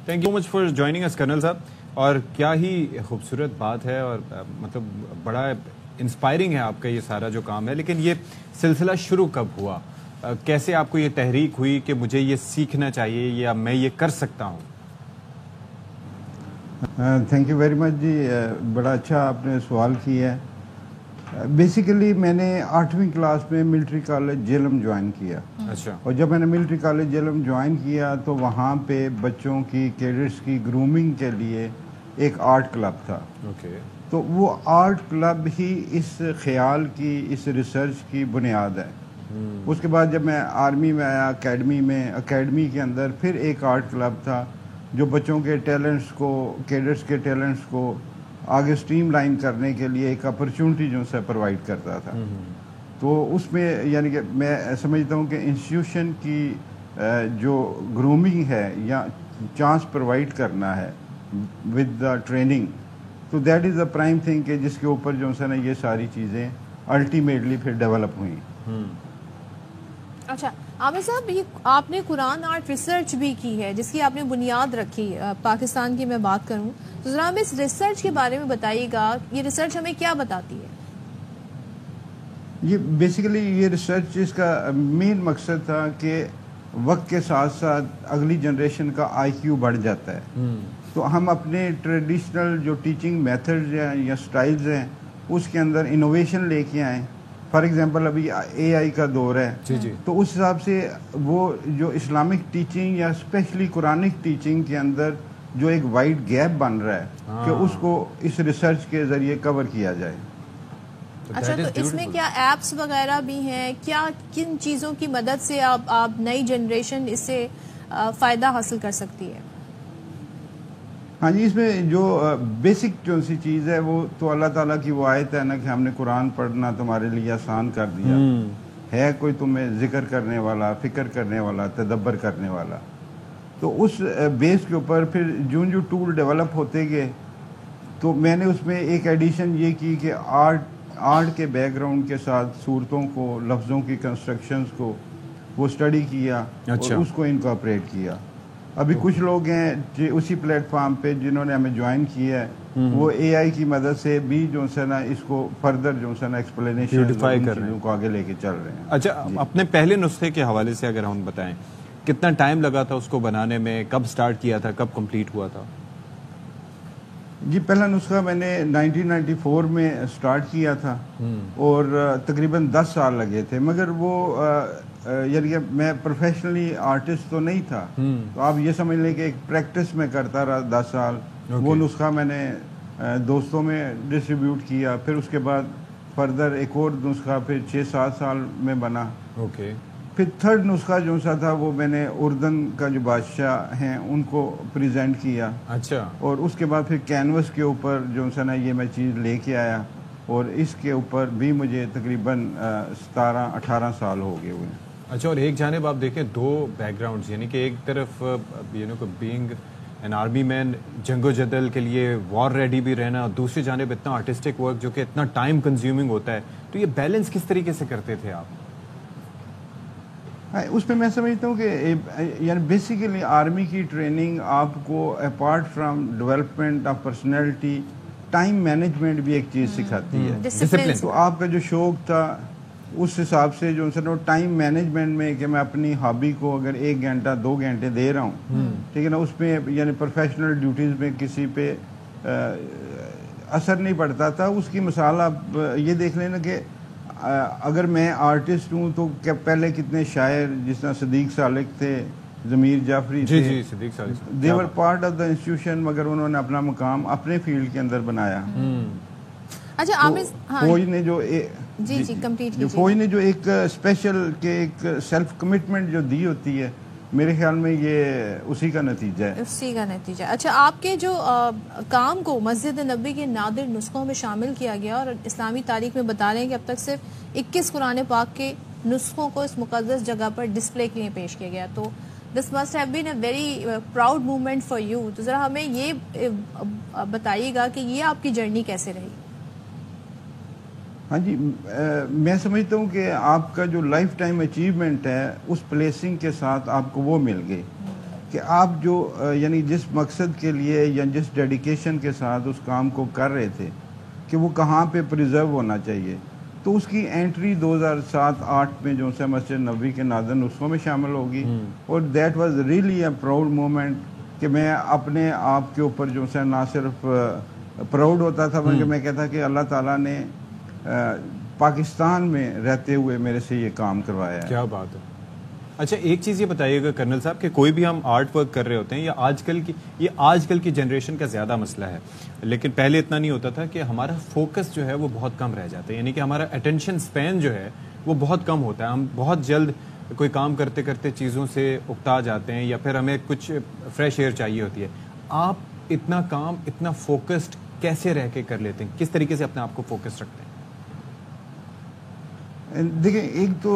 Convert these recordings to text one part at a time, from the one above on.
Thank you much for joining us colonel صاحب. اور کیا ہی خوبصورت بات ہے اور مطلب بڑا انسپائرنگ ہے آپ کا یہ سارا جو کام ہے. لیکن یہ سلسلہ شروع کب ہوا؟ کیسے آپ کو یہ تحریک ہوئی کہ مجھے یہ سیکھنا چاہیے یا میں یہ کر سکتا ہوں؟ تھینک یو ویری مچ جی. بڑا اچھا آپ نے سوال کیا ہے. بیسیکلی میں نے 8ویں کلاس میں ملٹری کالج جیلم جوائن کیا. اچھا. اور جب میں نے ملٹری کالج جیلم جوائن کیا تو وہاں پہ بچوں کی کیڈٹس کی گرومنگ کے لیے ایک آرٹ کلب تھا. اوکے. تو وہ آرٹ کلب ہی اس خیال کی اس ریسرچ کی بنیاد ہے. اس کے بعد جب میں آرمی میں آیا اکیڈمی کے اندر پھر ایک آرٹ کلب تھا جو بچوں کے ٹیلنٹس کو کیڈٹس کے ٹیلنٹس کو آگے سٹریم لائن کرنے کے لیے ایک اپرچونٹی جو سے پرووائڈ کرتا تھا. تو اس میں یعنی کہ میں سمجھتا ہوں کہ انسٹیٹیوشن کی جو گرومنگ ہے یا چانس پرووائڈ کرنا ہے ود دا ٹریننگ, تو that is the prime thing کہ جس کے اوپر جو ہے نا یہ ساری چیزیں الٹیمیٹلی پھر ڈیولپ ہوئیں. اچھا عامر صاحب, یہ آپ نے قرآن آرٹ ریسرچ بھی کی ہے جس کی آپ نے بنیاد رکھی. پاکستان کی میں بات کروں تو ذرا ہمیں اس ریسرچ کے بارے میں بتائیے گا, یہ ریسرچ ہمیں کیا بتاتی ہے؟ یہ بیسیکلی یہ ریسرچ اس کا مین مقصد تھا کہ وقت کے ساتھ ساتھ اگلی جنریشن کا آئی کیو بڑھ جاتا ہے. تو ہم اپنے ٹریڈیشنل جو ٹیچنگ میتھڈز ہیں یا سٹائلز ہیں اس کے اندر انوویشن لے کے آئیں. فار ایگزامپل ابھی اے آئی کا دور ہے, تو اس حساب سے وہ جو اسلامک ٹیچنگ یا اسپیشلی قرآنک ٹیچنگ کے اندر جو ایک وائڈ گیپ بن رہا ہے کہ اس کو اس ریسرچ کے ذریعے کور کیا جائے. اچھا, تو اس میں کیا ایپس وغیرہ بھی ہیں؟ کیا کن چیزوں کی مدد سے آپ نئی جنریشن اس سے فائدہ حاصل کر سکتی ہے؟ ہاں جی, اس میں جو بیسک جو سی چیز ہے وہ تو اللہ تعالیٰ کی وہ آیت ہے نا کہ ہم نے قرآن پڑھنا تمہارے لیے آسان کر دیا ہے, کوئی تمہیں ذکر کرنے والا, فکر کرنے والا, تدبر کرنے والا. تو اس بیس کے اوپر پھر جو ٹول ڈیولپ ہوتے گئے تو میں نے اس میں ایک ایڈیشن یہ کی کہ آرٹ کے بیک گراؤنڈ کے ساتھ صورتوں کو, لفظوں کی کنسٹرکشنز کو وہ اسٹڈی کیا اور اس کو انکارپوریٹ کیا. ابھی کچھ لوگ ہیں اسی پلیٹ فارم پہ جنہوں نے ہمیں جوائن کیا ہے, وہ اے آئی کی مدد سے بھی جو ہے نا اس کو فردر جو ہے نا ایکسپلینیشن کو آگے لے کے چل رہے ہیں. اچھا, اپنے پہلے نسخے کے حوالے سے اگر ہم بتائیں کتنا ٹائم لگا تھا اس کو بنانے میں, کب سٹارٹ کیا تھا, کب کمپلیٹ ہوا تھا؟ جی, پہلا نسخہ میں نے 1994 میں سٹارٹ کیا تھا اور تقریباً 10 سال لگے تھے. مگر وہ یعنی کہ میں پروفیشنلی آرٹسٹ تو نہیں تھا, تو آپ یہ سمجھ لیں کہ ایک پریکٹس میں کرتا رہا 10 سال. وہ نسخہ میں نے دوستوں میں ڈسٹریبیوٹ کیا, پھر اس کے بعد فردر ایک اور نسخہ پھر 6-7 سال میں بنا. پھر تھرڈ نسخہ جو سا تھا وہ میں نے اردن کا جو بادشاہ ہیں ان کو پریزنٹ کیا. اچھا. اور اس کے بعد پھر کینوس کے اوپر جو سا نا یہ میں چیز لے کے آیا, اور اس کے اوپر بھی مجھے تقریباً 17-18 سال ہو گئے ہوئے. اچھا, اور ایک جانب آپ دیکھیں دو بیک گراؤنڈز, یعنی کہ ایک طرف بینگ این آرمی مین, جنگ و جدل کے لیے وار ریڈی بھی رہنا, اور دوسری جانب اتنا آرٹسٹک ورک جو کہ اتنا ٹائم کنزیومنگ ہوتا ہے, تو یہ بیلنس کس طریقے سے کرتے تھے آپ؟ اس پہ میں سمجھتا ہوں کہ یعنی بیسیکلی آرمی کی ٹریننگ آپ کو apart from development of personality time management بھی ایک چیز سکھاتی ہے. ڈسپلن. تو آپ کا جو شوق تھا اس حساب سے جو ہے نا ٹائم مینجمنٹ میں کہ میں اپنی ہابی کو اگر 1 گھنٹہ 2 گھنٹے دے رہا ہوں, ٹھیک ہے نا, اس میں یعنی پروفیشنل ڈیوٹیز میں کسی پہ اثر نہیں پڑتا تھا. اس کی مثال آپ یہ دیکھ لینا کہ اگر میں آرٹسٹ ہوں تو پہلے کتنے شاعر جس طرح صدیق سالک تھے, ضمیر جعفری تھے, صدیق سالک, دے were part of the institution, مگر انہوں نے اپنا مقام اپنے فیلڈ کے اندر بنایا. اچھا, فوج نے جو فوج نے جو ایک اسپیشل کہ ایک سیلف کمٹمنٹ جو دی ہوتی ہے, میرے خیال میں یہ اسی کا نتیجہ ہے. اچھا, آپ کے جو کام کو مسجد نبوی کے نادر نسخوں میں شامل کیا گیا, اور اسلامی تاریخ میں بتا رہے ہیں کہ اب تک صرف 21 قرآن پاک کے نسخوں کو اس مقدس جگہ پر ڈسپلے کے لیے پیش کیا گیا. تو this must have been a very proud moment for you. تو ذرا ہمیں یہ بتائیے گا کہ یہ آپ کی جرنی کیسے رہی؟ ہاں جی, میں سمجھتا ہوں کہ آپ کا جو لائف ٹائم اچیومنٹ ہے اس پلیسنگ کے ساتھ آپ کو وہ مل گئی. کہ آپ جو یعنی جس مقصد کے لیے یا جس ڈیڈیکیشن کے ساتھ اس کام کو کر رہے تھے کہ وہ کہاں پہ پریزرو ہونا چاہیے، تو اس کی انٹری 2007-8 میں جو ہے مسجد نبوی کے نادر نسخوں میں شامل ہوگی، اور that was really a proud moment کہ میں اپنے آپ کے اوپر جو ہے نہ صرف پراؤڈ ہوتا تھا بلکہ میں کہتا کہ اللہ تعالیٰ نے پاکستان میں رہتے ہوئے میرے سے یہ کام کروایا ہے. کیا بات ہے. اچھا ایک چیز یہ بتائیے گا کرنل صاحب کہ کوئی بھی ہم آرٹ ورک کر رہے ہوتے ہیں یا آج کل کی جنریشن کا زیادہ مسئلہ ہے، لیکن پہلے اتنا نہیں ہوتا تھا کہ ہمارا فوکس جو ہے وہ بہت کم رہ جاتا ہے، یعنی کہ ہمارا اٹینشن سپین جو ہے وہ بہت کم ہوتا ہے. ہم بہت جلد کوئی کام کرتے کرتے چیزوں سے اکتا جاتے ہیں یا پھر ہمیں کچھ فریش ایئر چاہیے ہوتی ہے. آپ اتنا کام اتنا فوکسڈ کیسے رہ کے کر لیتے ہیں؟ کس طریقے سے اپنے آپ کو فوکس رکھتے ہیں؟ دیکھیں ایک تو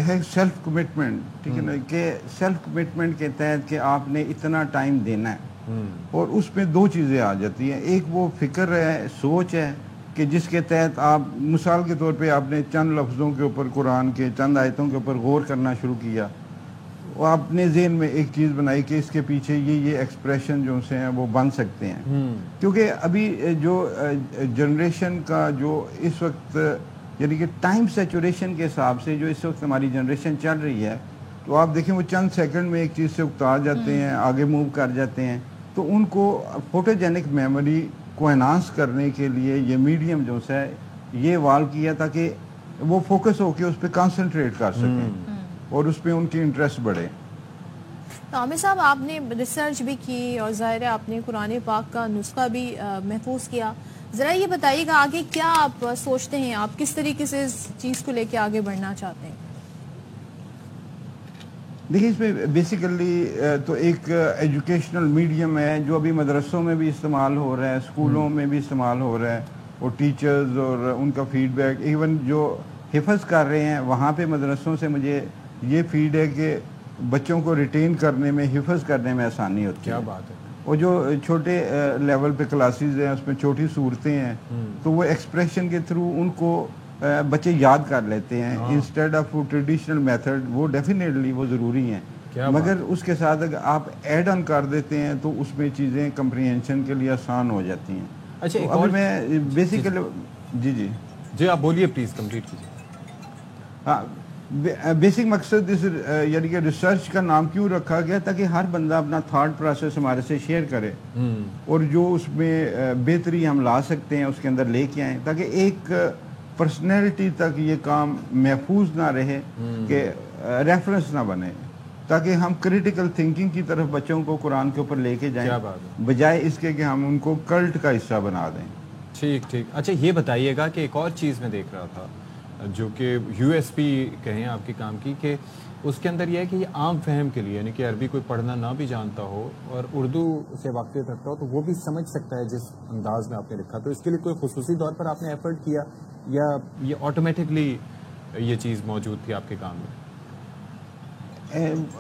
ہے سیلف کمٹمنٹ، ٹھیک ہے نا، کہ سیلف کمٹمنٹ کے تحت کہ آپ نے اتنا ٹائم دینا ہے، اور اس میں دو چیزیں آ جاتی ہیں. ایک وہ فکر ہے، سوچ ہے کہ جس کے تحت آپ مثال کے طور پہ آپ نے چند لفظوں کے اوپر قرآن کے چند آیتوں کے اوپر غور کرنا شروع کیا، وہ آپ نے ذہن میں ایک چیز بنائی کہ اس کے پیچھے یہ ایکسپریشن جو سے ہیں وہ بن سکتے ہیں. کیونکہ ابھی جو جنریشن کا جو اس وقت یعنی کہ ٹائم سیچوریشن کے حساب سے جو اس وقت ہماری جنریشن چل رہی ہے، تو آپ دیکھیں وہ چند سیکنڈ میں ایک چیز سے اکتا جاتے ہیں، آگے موو کر جاتے ہیں. تو ان کو فوٹوجینک میموری کو انہانس کرنے کے لیے یہ میڈیم جو ہے یہ ایوالو کیا تاکہ وہ فوکس ہو کے اس پہ کانسنٹریٹ کر سکیں اور اس پہ ان کی انٹرسٹ بڑھے. عامر صاحب آپ نے ریسرچ بھی کی اور ظاہر ہے آپ نے قرآن پاک کا نسخہ بھی محفوظ کیا. ذرا یہ بتائیے گا آگے کیا آپ سوچتے ہیں، آپ کس طریقے سے اس چیز کو لے کے آگے بڑھنا چاہتے ہیں؟ دیکھیے اس میں بیسیکلی تو ایک ایجوکیشنل میڈیم ہے جو ابھی مدرسوں میں بھی استعمال ہو رہا ہے، اسکولوں میں بھی استعمال ہو رہا ہے، اور ٹیچرز اور ان کا فیڈ بیک، ایون جو حفظ کر رہے ہیں وہاں پہ مدرسوں سے مجھے یہ فیڈ ہے کہ بچوں کو ریٹین کرنے میں، حفظ کرنے میں آسانی ہوتی ہے. کیا بات ہے. اور جو چھوٹے لیول پہ کلاسز ہیں اس میں چھوٹی صورتیں ہیں تو وہ ایکسپریشن کے تھرو ان کو بچے یاد کر لیتے ہیں انسٹیڈ آف ٹریڈیشنل میتھڈ. وہ ڈیفینیٹلی وہ ضروری ہیں، مگر اس کے ساتھ اگر آپ ایڈ آن کر دیتے ہیں تو اس میں چیزیں کمپریہنشن کے لیے آسان ہو جاتی ہیں. اچھا ابھی میں بیسیکلی جی آپ بولیے پلیز کمپلیٹ کیجیے. ہاں بیسک مقصد اس یعنی کہ ریسرچ کا نام کیوں رکھا گیا تاکہ ہر بندہ اپنا تھاٹ پروسیس ہمارے سے شیئر کرے اور جو اس میں بہتری ہم لا سکتے ہیں اس کے اندر لے کے آئیں، تاکہ ایک پرسنالٹی تک یہ کام محفوظ نہ رہے کہ ریفرنس نہ بنے، تاکہ ہم کریٹیکل تھنکنگ کی طرف بچوں کو قرآن کے اوپر لے کے جائیں بجائے اس کے کہ ہم ان کو کلٹ کا حصہ بنا دیں. ٹھیک. اچھا یہ بتائیے گا کہ ایک اور چیز میں دیکھ رہا تھا جو کہ یو ایس پی کہیں آپ کے کام کی، کہ اس کے اندر یہ ہے کہ یہ عام فہم کے لیے، یعنی کہ عربی کوئی پڑھنا نہ بھی جانتا ہو اور اردو سے واقفیت رکھتا ہو تو وہ بھی سمجھ سکتا ہے جس انداز میں آپ نے لکھا. تو اس کے لیے کوئی خصوصی طور پر آپ نے ایفرٹ کیا یا یہ آٹومیٹکلی یہ چیز موجود تھی آپ کے کام میں؟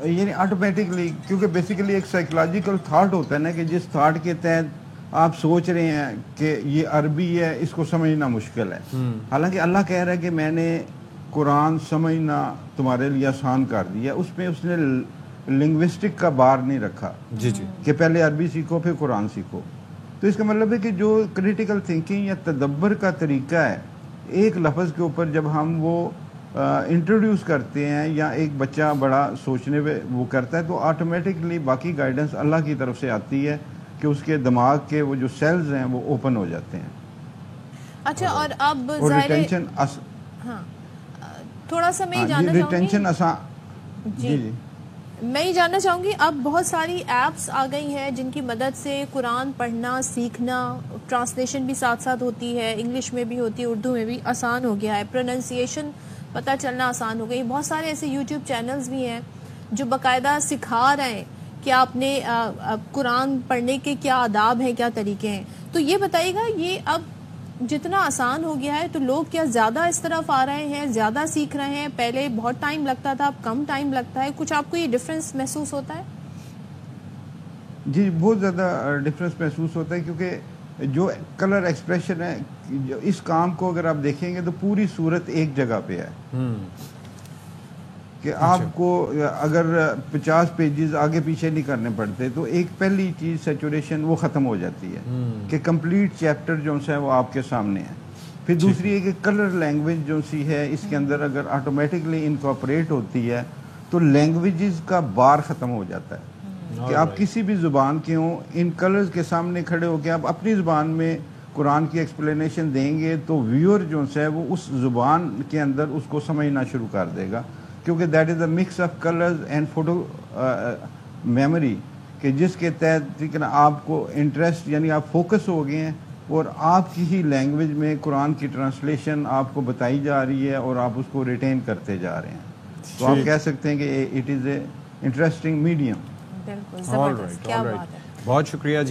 یعنی آٹومیٹکلی، کیونکہ بیسیکلی ایک سائیکولوجیکل تھاٹ ہوتا ہے نا کہ جس تھاٹ کے تحت آپ سوچ رہے ہیں کہ یہ عربی ہے، اس کو سمجھنا مشکل ہے. حالانکہ اللہ کہہ رہا ہے کہ میں نے قرآن سمجھنا تمہارے لیے آسان کر دیا. اس میں اس نے لنگوسٹک کا بار نہیں رکھا کہ پہلے عربی سیکھو پھر قرآن سیکھو. تو اس کا مطلب ہے کہ جو کریٹیکل تھنکنگ یا تدبر کا طریقہ ہے، ایک لفظ کے اوپر جب ہم وہ انٹروڈیوس کرتے ہیں یا ایک بچہ بڑا سوچنے پہ وہ کرتا ہے تو آٹومیٹکلی باقی گائیڈنس اللہ کی طرف سے آتی ہے کہ اس کے دماغ کے وہ جو سیلز ہیں وہ اوپن ہو جاتے ہیں. اچھا اور اب ریٹینشن تھوڑا سا میں جاننا ریٹینشن میں یہ جاننا چاہوں گی اب بہت ساری ایپس آ گئی ہیں جن کی مدد سے قرآن پڑھنا سیکھنا، ٹرانسلیشن بھی ساتھ ساتھ ہوتی ہے، انگلش میں بھی ہوتی ہے، اردو میں بھی آسان ہو گیا ہے، پروننسیشن پتہ چلنا آسان ہو گئی. بہت سارے ایسے یوٹیوب چینلز بھی ہیں جو باقاعدہ سکھا رہے ہیں کہ آپ نے قرآن پڑھنے کے کیا آداب ہیں، کیا طریقے ہیں. تو یہ بتائیے گا یہ اب جتنا آسان ہو گیا ہے تو لوگ کیا زیادہ اس طرف آ رہے ہیں، زیادہ سیکھ رہے ہیں؟ پہلے بہت ٹائم لگتا تھا، اب کم ٹائم لگتا ہے. کچھ آپ کو یہ ڈفرینس محسوس ہوتا ہے؟ جی بہت زیادہ ڈفرینس محسوس ہوتا ہے، کیونکہ جو کلر ایکسپریشن ہے اس کام کو اگر آپ دیکھیں گے تو پوری صورت ایک جگہ پہ ہے. کہ آپ کو اگر 50 پیجز آگے پیچھے نہیں کرنے پڑتے تو ایک پہلی چیز سیچوریشن وہ ختم ہو جاتی ہے کہ کمپلیٹ چیپٹر جو ہے وہ آپ کے سامنے ہے. پھر دوسری ہے کہ کلر لینگویج جو سی ہے اس کے اندر اگر آٹومیٹکلی انکارپوریٹ ہوتی ہے تو لینگویجز کا بار ختم ہو جاتا ہے کہ آپ کسی بھی زبان کے ہوں ان کلرز کے سامنے کھڑے ہو کے آپ اپنی زبان میں قرآن کی ایکسپلینیشن دیں گے تو ویور جو ہے وہ اس زبان کے اندر اس کو سمجھنا شروع کر دے گا, کیونکہ that is a mix of colours and photo memory کہ جس کے تحت آپ کو انٹرسٹ یعنی آپ فوکس ہو گئے ہیں اور آپ کی ہی لینگویج میں قرآن کی ٹرانسلیشن آپ کو بتائی جا رہی ہے اور آپ اس کو ریٹین کرتے جا رہے ہیں. تو آپ کہہ سکتے ہیں کہ it is a interesting medium. بالکل زبردست, کیا بات ہے. بہت شکریہ جی.